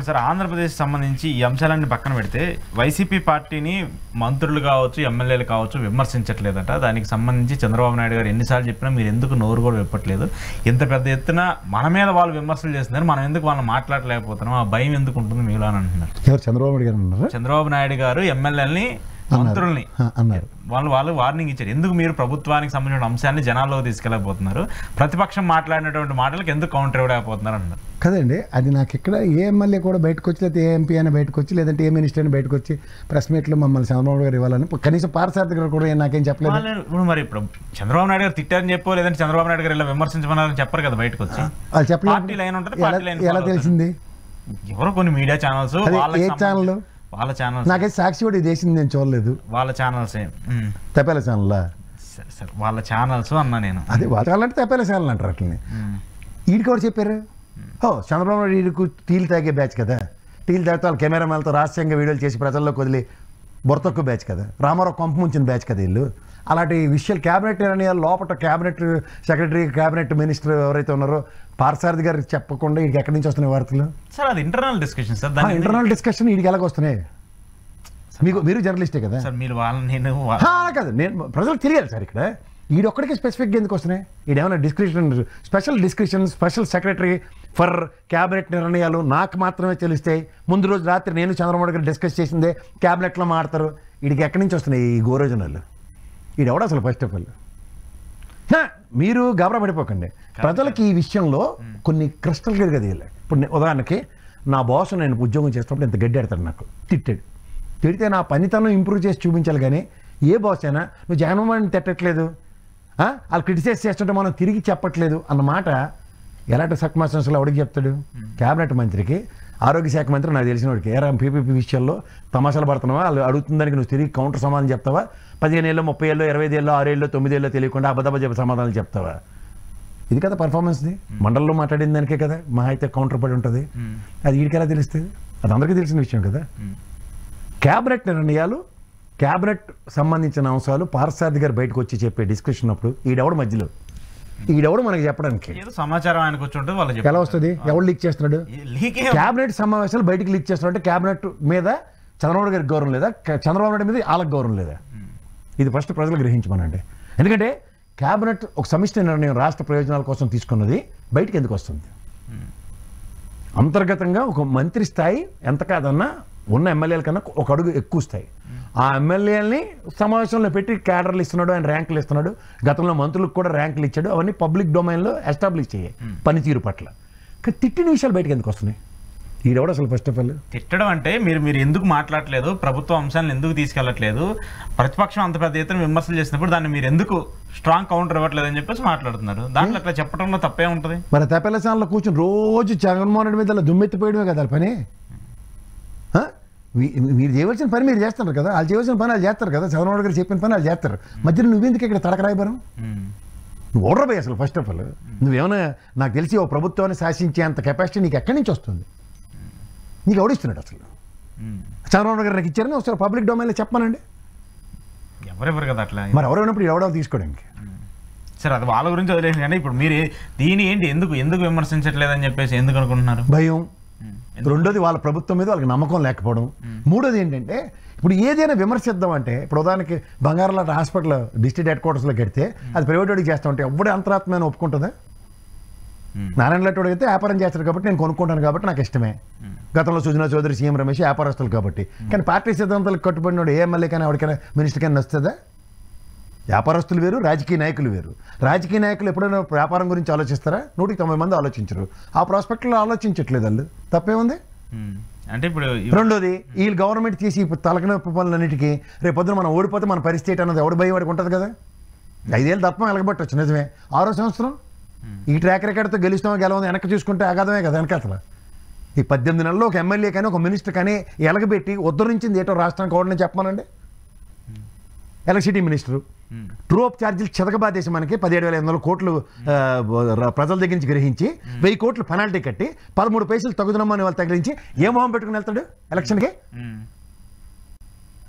Sir Andhra Pradesh సంబంధించి ఈ అంశాలన్నీ పక్కన పెడితే వైసీపీ పార్టీని మంత్రులు కావచ్చు ఎమ్మెల్యేలు కావచ్చు విమర్శించట్లేదట. దానికి సంబంధించి చంద్రబాబు నాయుడు గారు ఎన్నిసార్లు చెప్పినా మీరు ఎందుకు నోరు కూడా విప్పట్లేదు, ఇంత పెద్ద ఎత్తున మన మీద వాళ్ళు విమర్శలు చేస్తున్నారు, మనం ఎందుకు వాళ్ళని మాట్లాడలేకపోతున్నాం, ఆ భయం ఎందుకు ఉంటుంది మీలో అని అంటున్నారు. చంద్రబాబు నాయుడు గారు ఎమ్మెల్యేలని మంత్రుల్ని అన్నారు, వాళ్ళు వార్నింగ్ ఇచ్చారు. ఎందుకు మీరు ప్రభుత్వానికి సంబంధించిన అంశాన్ని జనాల్లోకి తీసుకెళ్ళకపోతున్నారు, ప్రతిపక్షం మాట్లాడినటువంటి మాటలకు ఎందుకు కౌంటర్ ఇవ్వలేకపోతున్నారు అన్నారు కదండి. అది నాకు ఇక్కడ ఏ ఎమ్మెల్యే కూడా బయటకు వచ్చి, లేకపోతే ఏ ఎంపీ అయినా బయటకు వచ్చి, లేదంటే ఏ మినిస్టర్ అయినా బయటకు వచ్చి ప్రెస్ మీట్లో మమ్మల్ని చంద్రబాబు గారు ఇవ్వాలని కనీసం పార్సార్థి గారు కూడా నాకేం చెప్పలేదు. ఇప్పుడు మరి ఇప్పుడు చంద్రబాబు నాయుడు గారు తిట్టారని చెప్పో, లేదంటే చంద్రబాబు నాయుడు గారు ఇలా విమర్శించమన్నారని చెప్పరు కదా బయటకు వచ్చి. వాళ్ళు చెప్పలేదు. పార్టీ లైన్ ఉంటుంది, పార్టీ లైన్ ఎలా తెలిసింది? ఎవరో కొన్ని మీడియా ఛానల్స్, వాళ్ళ ఛానల్స్ నాకైతే సాక్షి కూడా చేసింది నేను చూడలేదు. వాళ్ళ ఛానల్స్ తపేల ఛానల్, వాళ్ళ ఛానల్స్ అన్నా నేను. అదే వాళ్ళ ఛానల్ అంటే తపేల ఛానల్ అంటారు. అట్లనే వీడికి ఎవరు చెప్పారు? చంద్రబాబు నాయుడు వీడికి టీలు తాగే బ్యాచ్ కదా. టీలు తాగితే వాళ్ళ కెమెరామెన్లతో రహస్యంగా వీడియోలు చేసి ప్రజల్లోకి వదిలి బొరతొక్కు బ్యాచ్ కదా. రామారావు కొంప ముంచిన బ్యాచ్ కదా వీళ్ళు. అలాంటి విషయాలు క్యాబినెట్ నిర్ణయాలు లోపల క్యాబినెట్ సెక్రటరీ, క్యాబినెట్ మినిస్టర్ ఎవరైతే ఉన్నారో పార్సారథి గారికి చెప్పకుండా వీడికి ఎక్కడి నుంచి వస్తున్నాయి వార్తలు? సార్ అది internal discussion sir. Internal discussion వీడికి ఎలాగ వస్తున్నాయి? మీరు జర్నలిస్టే కదా సార్. మీరు నేను కాదు, నేను ప్రజలకు తెలియాలి సార్. ఇక్కడ వీడొక్కడికి స్పెసిఫిక్గా ఎందుకు వస్తున్నాయి? వీడేమైనా special description special secretary for cabinet నిర్ణయాలు నాకు మాత్రమే తెలుస్తాయి. ముందు రోజు రాత్రి నేను చంద్రబాబు గారు డిస్కస్ చేసిందే క్యాబినెట్లో మాడతారు. వీడికి ఎక్కడి నుంచి వస్తున్నాయి ఈ గోరోజనాలు? వీడెవడ అసలు ఫస్ట్ ఆఫ్ ఆల్? మీరు గాబరా పడిపోకండి. ప్రజలకి ఈ విషయంలో కొన్ని క్రిస్టల్ క్లియర్గా తెలియాలి. ఇప్పుడు ఉదాహరణకి నా బాస్ నేను ఉద్యోగం చేస్తున్నప్పుడు ఇంత గడ్డి ఆడతాడు, నాకు తిడితే నా పనితనం ఇంప్రూవ్ చేసి చూపించాలి. కానీ ఏ బాస్ అయినా నువ్వు జగన్మోహన్ తిట్టట్లేదు, వాళ్ళు క్రిటిసైజ్ చేస్తుంటే మనం తిరిగి చెప్పట్లేదు అన్నమాట ఎలాంటి సర్కమ్స్టాన్స్లో ఎవడికి చెప్తాడు? క్యాబినెట్ మంత్రికి, ఆరోగ్య శాఖ మంత్రి నాకు తెలిసిన వాడికి ఏరా పీపీపీ విషయాల్లో తమాషాలు పడుతున్నావా? వాళ్ళు అడుగుతుందానికి నువ్వు తిరిగి కౌంటర్ సమాధానం చెప్తావా? 15 ఏళ్ళు 30 ఏళ్ళు 25 ఏళ్ళు 6 ఏళ్ళు 9 ఏళ్ళు తెలియకుండా అబద్ధ చెప్పే సమాధానాలు చెప్తావా? ఇది కదా పర్ఫార్మెన్స్ది. మండలంలో మాట్లాడిన దానికే కదా మా అయితే కౌంటర్ పడి ఉంటుంది. అది వీడికి ఎలా తెలుస్తుంది? అది అందరికీ తెలిసిన విషయం కదా. క్యాబినెట్ నిర్ణయాలు, క్యాబినెట్ సంబంధించిన అంశాలు పార్సారథి గారు బయటకు వచ్చి చెప్పే డిస్కషన్ అప్పుడు ఈడెవడు మధ్యలో, ఈడెవడు మనకి చెప్పడానికి సమాచారం ఆయనకు వచ్చి ఉంటుంది. వాళ్ళు ఎలా వస్తుంది? ఎవడు లీక్ చేస్తున్నాడు? క్యాబినెట్ సమావేశాలు బయటకు లీక్ చేస్తున్నాడు అంటే క్యాబినెట్ మీద చంద్రబాబు గారికి గౌరవం లేదా? చంద్రబాబు నాయుడు మీద వాళ్ళకి గౌరవం లేదా? ఇది ఫస్ట్ ప్రజలు గ్రహించమనండి. ఎందుకంటే క్యాబినెట్ ఒక సమిష్టి నిర్ణయం రాష్ట్ర ప్రయోజనాల కోసం తీసుకున్నది బయటకు ఎందుకు వస్తుంది? అంతర్గతంగా ఒక మంత్రి స్థాయి ఎంత కాదన్నా ఉన్న ఎమ్మెల్యేల కన్నా ఒక అడుగు ఎక్కువ స్థాయి. ఆ ఎమ్మెల్యేలని సమావేశంలో పెట్టి క్యాడర్లు ఇస్తున్నాడు, ఆయన ర్యాంకులు ఇస్తున్నాడు. గతంలో మంత్రులకు కూడా ర్యాంకులు ఇచ్చాడు. అవన్నీ పబ్లిక్ డొమైన్లో ఎస్టాబ్లిష్ చేయాలి పనితీరు పట్ల. కానీ తిట్టిన విషయాలు బయటకు ఎందుకు వస్తున్నాయి? ఈడెవడు అసలు ఫస్ట్ ఆఫ్ ఆల్? తిట్టడం అంటే మీరు ఎందుకు మాట్లాడలేదు, ప్రభుత్వ అంశాలను ఎందుకు తీసుకెళ్లట్లేదు, ప్రతిపక్షం అంత పెద్ద ఎత్తున విమర్శలు చేసినప్పుడు దాన్ని మీరు ఎందుకు స్ట్రాంగ్ కౌంటర్ ఇవ్వట్లేదు అని చెప్పేసి మాట్లాడుతున్నారు. దాంట్లో అట్లా చెప్పడంలో తప్పే ఉంటుంది. మరి తపెల ఛానల్లో కూర్చొని రోజు జగన్మోహన్ రెడ్డి మీద దుమ్మెత్తిపోయడమే కదా పని. మీరు చేయవలసిన పని మీరు చేస్తారు కదా, వాళ్ళు చేయవలసిన పని వాళ్ళు చేస్తారు కదా, చంద్రబాబు గారు చెప్పిన పని వాళ్ళు చేస్తారు. మధ్యలో నువ్వెందుకు ఇక్కడ తడకరాయబరం? నువ్వు ఓడరపోయి అసలు ఫస్ట్ ఆఫ్ ఆల్. నువ్వేమైనా నాకు తెలిసి ఓ ప్రభుత్వాన్ని శాసించే అంత కెపాసిటీ నీకు ఎక్కడి నుంచి వస్తుంది? నీకు ఎవడిస్తున్నాడు అసలు? చంద్రబాబు గారు నాకు ఇచ్చారని ఒకసారి పబ్లిక్ డొమైన్లో చెప్పానండి. ఎవరెవరు కదా అట్లా. మరి ఎవరైనప్పుడు ఎవడో తీసుకోవడానికి సరే, అది వాళ్ళ గురించి వదిలేసి. కానీ ఇప్పుడు మీరు దీని ఏంటి ఎందుకు విమర్శించట్లేదని చెప్పేసి ఎందుకు అనుకుంటున్నారు? భయం. రెండోది వాళ్ళ ప్రభుత్వం మీద వాళ్ళకి నమ్మకం లేకపోవడం. మూడోది ఏంటంటే ఇప్పుడు ఏదైనా విమర్శిద్దాం అంటే, ఇప్పుడు ఉదాహరణకి బంగారాల హాస్పిటల్ డిస్ట్రిక్ట్ హెడ్ క్వార్టర్స్లో కడితే అది ప్రైవేట్ వాడికి చేస్తా ఉంటే ఎవడే అంతరాత్మైన ఒప్పుకుంటుందా? నారాయణ రెడ్డి అయితే వ్యాపారం చేస్తారు కాబట్టి నేను కొనుక్కుంటాను కాబట్టి నాకు ఇష్టమే. గతంలో సుజనా చౌదరి, సీఎం రమేష్ వ్యాపారస్తులు కాబట్టి. కానీ పార్టీ సిద్ధాంతాలకు కట్టుబడినోడు ఏ ఎమ్మెల్యే కానీ ఎవరికైనా మినిస్టర్ కానీ నచ్చుతుందా? వ్యాపారస్తులు వేరు, రాజకీయ నాయకులు వేరు. రాజకీయ నాయకులు ఎప్పుడైనా వ్యాపారం గురించి ఆలోచిస్తారా? 190 మంది ఆలోచించరు. ఆ ప్రాస్పెక్ట్లో ఆలోచించట్లేదు వాళ్ళు. తప్పేముంది? అంటే ఇప్పుడు రెండోది వీళ్ళు గవర్నమెంట్ చేసి తలకనొప్పి పనులన్నిటికీ రేపు పొద్దున మనం ఓడిపోతే మన పరిస్థితి అన్నది ఎవడు భయం వాడికి ఉంటుంది కదా. 5 ఏళ్ళు తప్ప వెలగబట్టచ్చు నిజమే. 6వ సంవత్సరం ఈ ట్రాక్ రికార్డ్తో గెలుస్తామో గెలవదు వెనక్కి చూసుకుంటే అగాధమే కదా వెనకాతల. ఈ 18 నెలల్లో ఒక ఎమ్మెల్యే కానీ ఒక మినిస్టర్ కానీ ఎలగబెట్టి ఉద్ధరించింది ఏటో రాష్ట్రానికి ఓడని చెప్పమానండి. ఎలక్ట్రిసిటీ మినిస్టరు ట్రూ అప్ ఛార్జీలు చితకబాదేసి మనకి 17,500 కోట్లు ప్రజల దగ్గర నుంచి గ్రహించి 1000 కోట్లు పెనాల్టీ కట్టి 13 పైసలు తగుదనమ్మని వాళ్ళు తగిలించి ఏ మొహం పెట్టుకుని వెళ్తాడు ఎలక్షన్కి?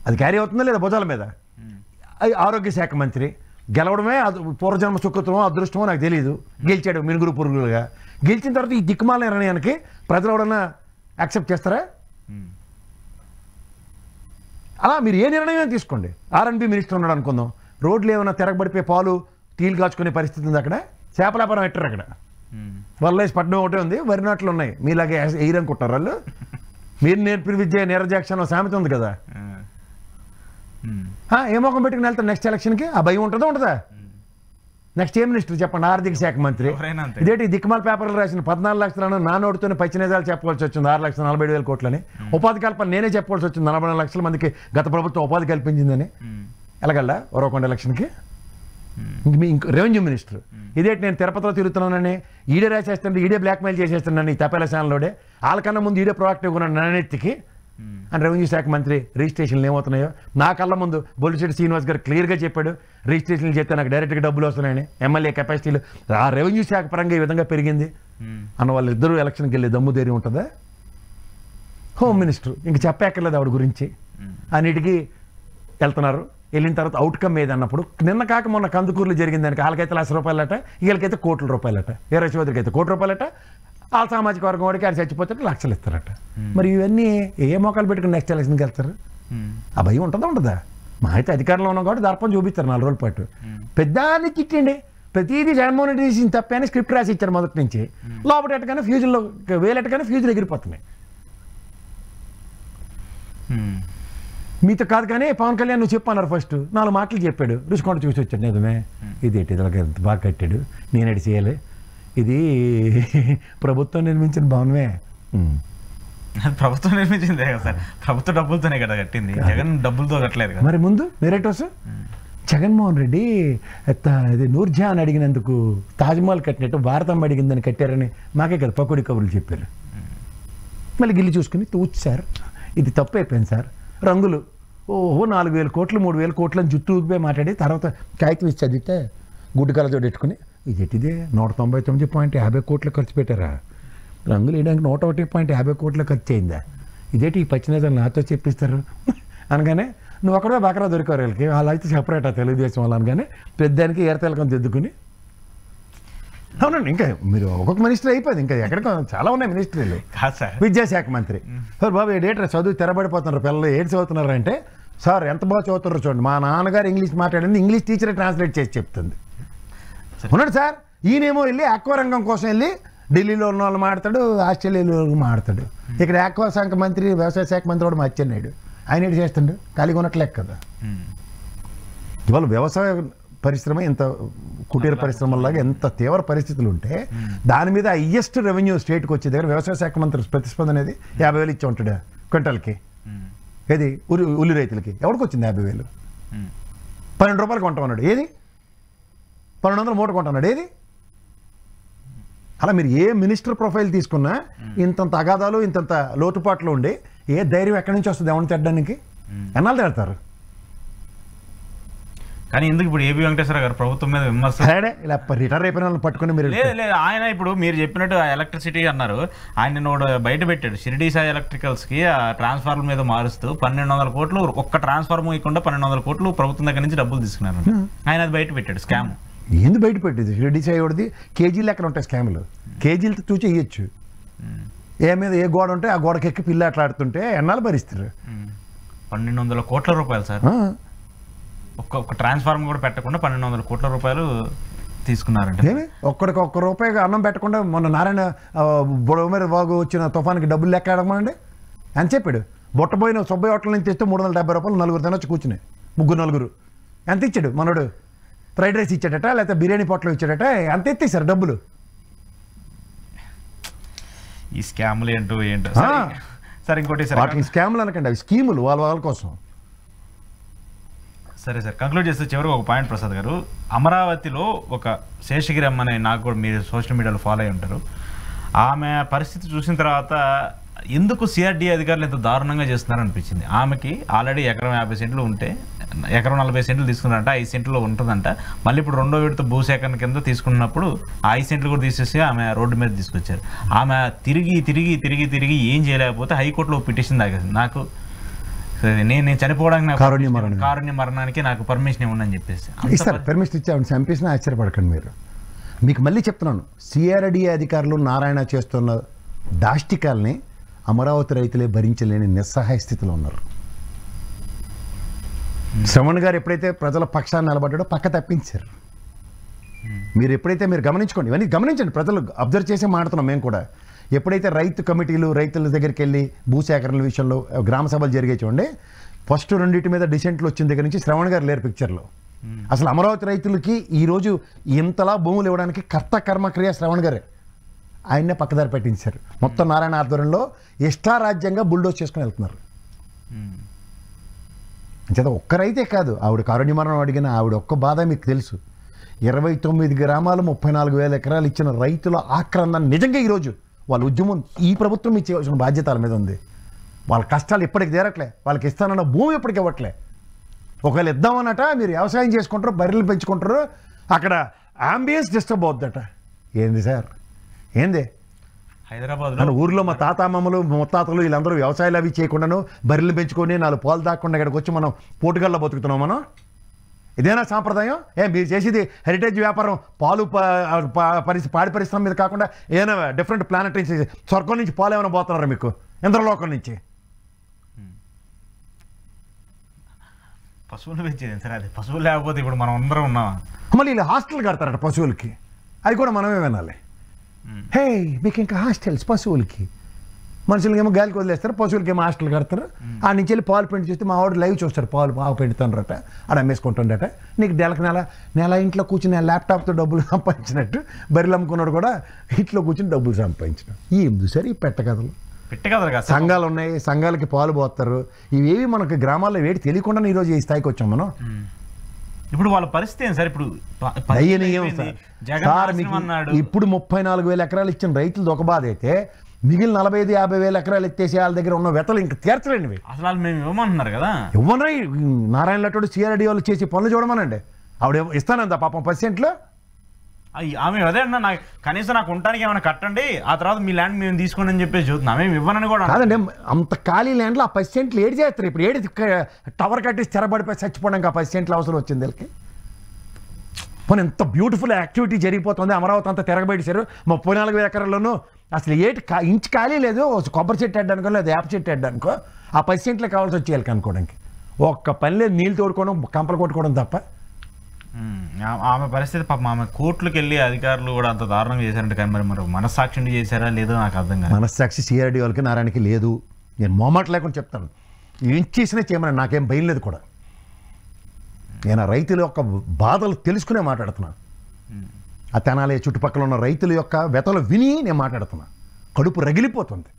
అది క్యారీ అవుతుందా లేదా భుజాల మీద? ఆరోగ్య శాఖ మంత్రి గెలవడమే పూర్వజన్మ సుకృతమో అదృష్టమో నాకు తెలియదు. గెలిచాడు మినుగురు పురుగులుగా. గెలిచిన తర్వాత ఈ దిక్కుమాల నిర్ణయానికి ప్రజలు ఎవడన్నా యాక్సెప్ట్ చేస్తారా? అలా మీరు ఏ నిర్ణయం తీసుకోండి. R&B మినిస్టర్ ఉన్నాడు అనుకుందాం, రోడ్లు ఏమైనా తిరగబడిపోయి పాలు టీలు కాచుకునే పరిస్థితి ఉంది, అక్కడ చేపల వ్యాపారం పెట్టారు, అక్కడ వల్లేసి పట్టణం ఒకటే ఉంది, వరి నాట్లు ఉన్నాయి, మీలాగే ఎయిరనుకుంటారు వాళ్ళు. మీరు నేర్పిన విద్య నీరజాక్షణ సామెత ఉంది కదా, ఏ మొఖం పెట్టుకుని వెళ్తారు నెక్స్ట్ ఎలక్షన్కి? ఆ భయం ఉంటుందా ఉండదా? నెక్స్ట్ ఏ మినిస్టర్ చెప్పండి? ఆర్థిక శాఖ మంత్రి. ఇదేంటి దిక్కుమాల పేపర్లు రాసిన 14 లక్షలను నా నోటితోనే పచ్చినేదాలు చెప్పవలసి వచ్చింది, 6,47,000 కోట్లని. ఉపాధి కల్పన నేనే చెప్పవలసి వచ్చింది, 44 లక్షల మందికి గత ప్రభుత్వం ఉపాధి కల్పించిందని. ఎలాగల్లా ఒరవకొండ ఎలక్షన్కి? ఇంక రెవెన్యూ మినిస్టర్ ఇదేంటి, నేను తిరుపతిలో తిరుగుతున్నానని ఈడే రాసేస్తుంటే, ఈడే బ్లాక్మెయిల్ చేసేస్తున్నాను ఈ తపేల ఛానల్లోడే, వాళ్ళకన్నా ముందు ఈడే ప్రొయాక్టివ్గా ఉన్నాను నానెత్తికి అని రెవెన్యూ శాఖ మంత్రి. రిజిస్ట్రేషన్లు ఏమవుతున్నాయో నా కళ్ళ ముందు బొలిశెట్టి శ్రీనివాస్ గారు క్లియర్గా చెప్పాడు, రిజిస్ట్రేషన్లు చేస్తే నాకు డైరెక్ట్గా డబ్బులు వస్తున్నాయని. ఎమ్మెల్యే కెపాసిటీలు ఆ రెవెన్యూ శాఖ పరంగా ఈ విధంగా పెరిగింది అన్న వాళ్ళిద్దరూ ఎలక్షన్కి వెళ్ళి దమ్ము ధైర్యం ఉంటుందా? హోమ్ మినిస్టర్ ఇంక చెప్పక్కర్లేదు ఆవిడ గురించి, అన్నిటికీ వెళ్తున్నారు. వెళ్ళిన తర్వాత అవుట్కమ్ ఏదన్నప్పుడు, నిన్న కాక మొన్న కందుకూరులో జరిగింది దానికి వాళ్ళకైతే ₹1,00,000, వీళ్ళకైతే కోట్ల రూపాయలట, వీర చౌదరికి అయితే ₹1,00,000, వాళ్ళ సామాజిక వర్గం వాడికి ఆయన చచ్చిపోతే లక్షలు ఇస్తారట. మరి ఇవన్నీ ఏ మోకాలు పెట్టుకుని నెక్స్ట్ ఎలక్షన్కి వెళ్తారు? ఆ భయం ఉంటుందా ఉండదా? మా అయితే అధికారంలో ఉన్నాం కాబట్టి దర్పం చూపిస్తారు 4 రోజుల పాటు. పెద్దాన్ని తిట్టండి, ప్రతిదీ జగన్మోహన్ రెడ్డి చేసిన తప్పని స్క్రిప్ట్ రాసి ఇచ్చారు మొదటి నుంచి. లోపల ఎట్టగానే ఫ్యూజుల్లో వేలెట్టగానే ఫ్యూజులు ఎగిరిపోతున్నాయి. మీతో కాదు కానీ పవన్ కళ్యాణ్ నువ్వు చెప్పన్నారు ఫస్ట్ 4 మాటలు చెప్పాడు, రుచికొండ చూసి వచ్చాడు. నిజమే, ఇదేంటి ఇదిలాగా బాగా కట్టాడు, నేనేటి చేయాలి, ఇది ప్రభుత్వం నిర్మించిన భవనమే. ప్రభుత్వం నిర్మించిందే కదా సార్, ప్రభుత్వ డబ్బులతోనే కదా కట్టింది, జగన్ డబ్బులతో కట్టలేదు కదా. మరి ముందు మీరేటోస్ జగన్మోహన్ రెడ్డి ఇది నూర్జహాన్ అడిగినందుకు తాజ్మహల్ కట్టినట్టు భారతం అడిగిందని కట్టారని మాకే కదా పకోడీ కబుర్లు చెప్పారు. మళ్ళీ గిల్లి చూసుకుని తూచి సార్ ఇది తప్పు అయిపోయింది సార్, రంగులు 4,000 కోట్లు 3,000 కోట్లు అని జుట్టు ఊగిపోయి మాట్లాడి తర్వాత కాగితం ఇచ్చి చదివితే గుడ్డు కలతో పెట్టుకుని ఇదేంటిదే 199.50 కోట్లు ఖర్చు పెట్టారా, రంగులు వేయడానికి 101.50 కోట్లు ఖర్చు అయిందా, ఇదేంటి ఈ పచ్చినేతలు నాతో చెప్పిస్తారు అనగానే నువ్వు అక్కడే బకరా దొరికారు వీళ్ళకి, వాళ్ళు అయితే సెపరేటా తెలుగుదేశం వాళ్ళు అనగానే పెద్దానికి ఏరతెలకం దిద్దుకుని. అవునండి, ఇంకా మీరు ఒక్కొక్క మినిస్టర్ అయిపోయింది, ఇంకా ఎక్కడికో చాలా ఉన్నాయి మినిస్టర్లు. విద్యాశాఖ మంత్రి సార్ బాబు ఏడేటర్ చదువు తెరబడిపోతున్నారు పిల్లలు, ఏడు చదువుతున్నారు అంటే సార్ ఎంత బాగా చదువుతున్నారు చూడండి, మా నాన్నగారు ఇంగ్లీష్ మాట్లాడింది ఇంగ్లీష్ టీచరే ట్రాన్స్లేట్ చేసి చెప్తుంది. ఉన్నాడు సార్, ఈయనేమో వెళ్ళి ఆక్వా రంగం కోసం వెళ్ళి ఢిల్లీలో ఉన్న వాళ్ళు మాడతాడు, ఆస్ట్రేలియాలో మాడతాడు. ఇక్కడ ఆక్వా శాఖ మంత్రి వ్యవసాయ శాఖ మంత్రి కూడా మర్చిన్నాడు, ఆయన ఏంటి చేస్తుండు, ఖాళీగా ఉన్నట్లేక కదా. ఇవాళ వ్యవసాయ పరిశ్రమ ఎంత కుటీర పరిశ్రమలాగా ఎంత తీవ్ర పరిస్థితులు ఉంటే దాని మీద హైయెస్ట్ రెవెన్యూ స్టేట్కి వచ్చే దగ్గర వ్యవసాయ శాఖ మంత్రి ప్రతిస్పందన అనేది 50,000 ఇచ్చి ఉంటాడు క్వింటల్కి. ఏది ఉల్లి రైతులకి ఎవరికి వచ్చింది 50,000? 12 రూపాయలు కొంటామన్నాడు, ఏది 1200 మూట కొంటున్నాడు, ఏది? అలా మీరు ఏ మినిస్టర్ ప్రొఫైల్ తీసుకున్నా ఇంతంత అగాధాలు ఇంతంత లోటుపాట్లు ఉండి ఏ ధైర్యం ఎక్కడి నుంచి వస్తుంది ఎవరిని తిట్టడానికి? ఎన్నాళ్ళు తిడతారు? కానీ ఎందుకు ఇప్పుడు ఏబి వెంకటేశ్వర గారు ప్రభుత్వం మీద విమర్శ ఇలా రిటైర్ అయిపోయిన వాళ్ళని పట్టుకుని మీరు లేదు ఆయన ఇప్పుడు మీరు చెప్పినట్టు ఎలక్ట్రిసిటీ అన్నారు, ఆయన బయట పెట్టాడు షిరిడీ సాయి ఎలక్ట్రికల్స్కి ఆ ట్రాన్స్ఫార్మర్ మీద మారుస్తూ 1,200 కోట్లు ఒక్క ట్రాన్స్ఫార్మర్ ఇవ్వకుండా 1,200 కోట్లు ప్రభుత్వం దగ్గర నుంచి డబ్బులు తీసుకున్నారు. ఆయన అది బయట పెట్టాడు స్కామ్. ఏంది బయట పెట్టేది? షిరిడీ సాయి వాడిది కేజీలు లెక్కన ఉంటాయి స్కామ్లు, కేజీలతో చూచి ఇవ్వచ్చు. ఏ మీద ఏ గోడ ఉంటే ఆ గోడకి ఎక్కి పిల్ల అట్లా ఆడుతుంటే ఎన్నాళ్ళు భరిస్తారు? 1,200 కోట్ల రూపాయలు సార్, ఒక్క ట్రాన్స్ఫార్మర్ కూడా పెట్టకుండా 1,200 కోట్ల రూపాయలు తీసుకున్నారంటే. ఏమి ఒక్కడికి ₹1 అన్నం పెట్టకుండా మొన్న నారాయణ బొడమేర బాగు వచ్చిన తుఫానికి డబ్బులు లెక్క అడగమండి అని చెప్పాడు. బొట్టబోయిన సుబ్బయ్య హోటల్ నుంచి తెస్తే ₹370 4 తినొచ్చు కూర్చుని, 3 ఎంత ఇచ్చాడు మనోడు? ఫ్రైడ్ రైస్ ఇచ్చాడట, లేకపోతే బిర్యానీ పొట్టలు ఇచ్చాడట, ఎంత ఎత్తేసారు డబ్బులు? ఈ స్కామ్లు ఏంటో సార్. ఇంకోటి వాటిని స్కామ్లు అనకండి, అవి స్కీములు వాళ్ళ కోసం. సరే సార్, కంక్లూడ్ చేస్తే చివరికి ఒక పాయింట్ ప్రసాద్ గారు, అమరావతిలో ఒక శేషగిరి అమ్మని నాకు కూడా మీరు సోషల్ మీడియాలో ఫాలో అయి ఉంటారు, ఆమె పరిస్థితి చూసిన తర్వాత ఎందుకు సిఆర్డీ అధికారులు ఎంత దారుణంగా చేస్తున్నారని అనిపించింది. ఆమెకి ఆల్రెడీ ఎకరం 50 సెంట్లు ఉంటే ఎకరం 40 సెంట్లు తీసుకున్నారంట, 5 సెంట్లో ఉంటుందంట. మళ్ళీ ఇప్పుడు 2వ విడత భూసేకరణ కింద తీసుకున్నప్పుడు 5 సెంట్లు కూడా తీసేసి ఆమె రోడ్డు మీద తీసుకొచ్చారు. ఆమె తిరిగి తిరిగి తిరిగి తిరిగి ఏం చేయలేకపోతే హైకోర్టులో పిటిషన్ దాగేసింది, నాకు నేను చనిపోవడానికి కారుణ్య మరణానికి నాకు పర్మిషన్ ఇవ్వండి చెప్పేసి. ఇస్తారు పర్మిషన్ ఇచ్చామని చంపేసినా ఆశ్చర్యపడకండి మీరు. మీకు మళ్ళీ చెప్తున్నాను, సిఆర్డీ అధికారులు నారాయణ చేస్తున్న దాష్టికాల్ని అమరావతి రైతులే భరించలేని నిస్సహాయ స్థితిలో ఉన్నారు. శ్రవణ్ గారు ఎప్పుడైతే ప్రజల పక్షాన్ని నిలబడ్డాడో పక్క తప్పించారు. మీరు ఎప్పుడైతే మీరు గమనించుకోండి, ఇవన్నీ గమనించండి, ప్రజలు అబ్జర్వ్ చేసే మాట్లాడుతున్నాం మేము కూడా. ఎప్పుడైతే రైతు కమిటీలు రైతుల దగ్గరికి వెళ్ళి భూసేకరణ విషయంలో గ్రామ సభలు జరిగే చూడండి, ఫస్ట్ రెండింటి మీద డిసెంట్లు వచ్చిన దగ్గర నుంచి శ్రవణ్ గారు లేరు పిక్చర్లో. అసలు అమరావతి రైతులకి ఈరోజు ఇంతలా భూములు ఇవ్వడానికి కర్త కర్మక్రియ శ్రవణ్ గారే. ఆయన్నే పక్కదారి పెట్టించారు. మొత్తం నారాయణ ఆధ్వర్యంలో ఇష్టారాజ్యంగా బుల్డోజ్ చేసుకుని వెళ్తున్నారు. అంచేత ఒక్క రైతే కాదు, ఆవిడ కారుణ్యమరణం అడిగిన ఆవిడ ఒక్క బాధ మీకు తెలుసు. 29 గ్రామాలు 34,000 ఎకరాలు ఇచ్చిన రైతుల ఆక్రందన నిజంగా ఈరోజు వాళ్ళ ఉద్యమం ఈ ప్రభుత్వం ఇచ్చేవలసిన బాధ్యత వాళ్ళ మీద ఉంది. వాళ్ళ కష్టాలు ఎప్పటికి తీరట్లే, వాళ్ళకి ఇస్తానన్న భూమి ఎప్పటికి ఇవ్వట్లే. ఒకవేళ ఇద్దామన్నట మీరు వ్యవసాయం చేసుకుంటారు, బర్రెలు పెంచుకుంటారు, అక్కడ అంబియన్స్ డిస్టర్బ్ అవుద్దట. ఏంది సార్, ఏంది హైదరాబాద్ ఊర్లో మా తాతామ్మలు ముత్తాతలు వీళ్ళందరూ వ్యవసాయాలు అవి చేయకుండాను బర్రెలు పెంచుకొని 4 పాలు దాక్కుండా ఇక్కడికి వచ్చి మనం పోటుగల్లో బతుకుతున్నాం. మనం ఇదేనా సాంప్రదాయం? మీరు చేసేది హెరిటేజ్ వ్యాపారం, పాలు పాడి పరిశ్రమ మీద కాకుండా ఏదైనా డిఫరెంట్ ప్లానెట్ నుంచి స్వర్గం నుంచి పాలు ఏమైనా పోతున్నారా మీకు, ఇంద్రలోకం నుంచి? పశువులు పెంచేది సరే, అది పశువులు లేకపోతే ఇప్పుడు మనం అందరం ఉన్నామా? మళ్ళీ ఇలా హాస్టల్ కడతారట పశువులకి, అది కూడా మనమే వినాలి. హే మీకు ఇంకా హాస్టల్స్ పశువులకి, మనుషులకేమో గాలికి వదిలేస్తారు, పశువులకేమో హాస్టల్ కడతారు. ఆ నుంచి వెళ్ళి పాలు పెండి చూస్తే మా వాడు లైవ్ చూస్తారు, పాలు బాగా పెడుతుండ్రట, ఆడ అమ్మేసుకుంటుండట. నీకు నెల ఇంట్లో కూర్చుని ల్యాప్టాప్తో డబ్బులు సంపాదించినట్టు బర్రెలు అమ్ముకున్నాడు కూడా ఇంట్లో కూర్చుని డబ్బులు సంపాదించడం. ఏంది సరే ఈ పెట్టకథలు సంఘాలు ఉన్నాయి, సంఘాలకి పాలు పోతారు. ఇవేవి మనకి గ్రామాల్లో వేడి తెలియకుండా ఈరోజు ఈ స్థాయికి వచ్చాం మనం. ఇప్పుడు వాళ్ళ పరిస్థితి ఏం సార్? ఇప్పుడు దయనీయం సార్. మీకు ఇప్పుడు 34,000 ఎకరాలు ఇచ్చిన రైతులు ఒక బాధ అయితే, మిగిలిన 45,000-50,000 ఎకరాలు ఎత్తేసి వాళ్ళ దగ్గర ఉన్న వెతలు ఇంకా తీర్చలేనివి. అసలు వాళ్ళు మేము ఇవ్వమంటున్నారు కదా, ఇవ్వనై నారాయణ లట్టుడు సిఆర్డీ వాళ్ళు చేసి పనులు చూడమనండి. ఆవిడ ఇస్తానందా పాపం 10 ఆమె అదే అన్నా, నాకు కనీసం నాకు ఉండడానికి ఏమైనా కట్టండి, ఆ తర్వాత మీ ల్యాండ్ మేము తీసుకోండి అని చెప్పేసి చూస్తున్నాం. మేము ఇవ్వనని కూడా కాదండి. అంత ఖాళీ ల్యాండ్లో ఆ 10 సెంట్లు ఏడు చేస్తారు. ఇప్పుడు ఏడు టవర్ కట్టి స్థిరపడిపోయి చచ్చిపోవడానికి ఆ 10 సెంట్లు అవసరం వచ్చింది వీళ్ళకి. పోనీ ఎంత బ్యూటిఫుల్ యాక్టివిటీ జరిగిపోతుంది, అమరావతి అంతా తిరగబెట్టేశారు. 34,000 ఎకరాల్లోనూ అసలు ఇంచు ఖాళీ లేదు. కొబ్బరి చెట్టు అడ్డానుకో లేదా వేప చెట్టు అడ్డానుకో ఆ 10 సెంట్లే కావాల్సి వచ్చి వీళ్ళకి అనుకోవడానికి. ఒక్క పని లేదు, నీళ్ళు తోడుకోవడం, కంపలు కొట్టుకోవడం తప్ప. ఆమె పరిస్థితి పాపం, ఆమె కోర్టులకు వెళ్ళి అధికారులు కూడా అంత దారుణంగా చేశారంటే, కానీ మరి మనస్సాక్షి చేశారా లేదో నాకు అర్థం కాదు. మనస్సాక్షి సిఆర్డీ వాళ్ళకి నారాయణకి లేదు. నేను మొహమాట లేకుండా చెప్తాను, ఏం చేసినా చేయమని నాకేం భయం లేదు కూడా. నేను రైతుల యొక్క బాధలు తెలుసుకునే మాట్లాడుతున్నాను. ఆ తెనాలి చుట్టుపక్కల ఉన్న రైతుల యొక్క వ్యతలు విని నేను మాట్లాడుతున్నాను. కడుపు రగిలిపోతుంది.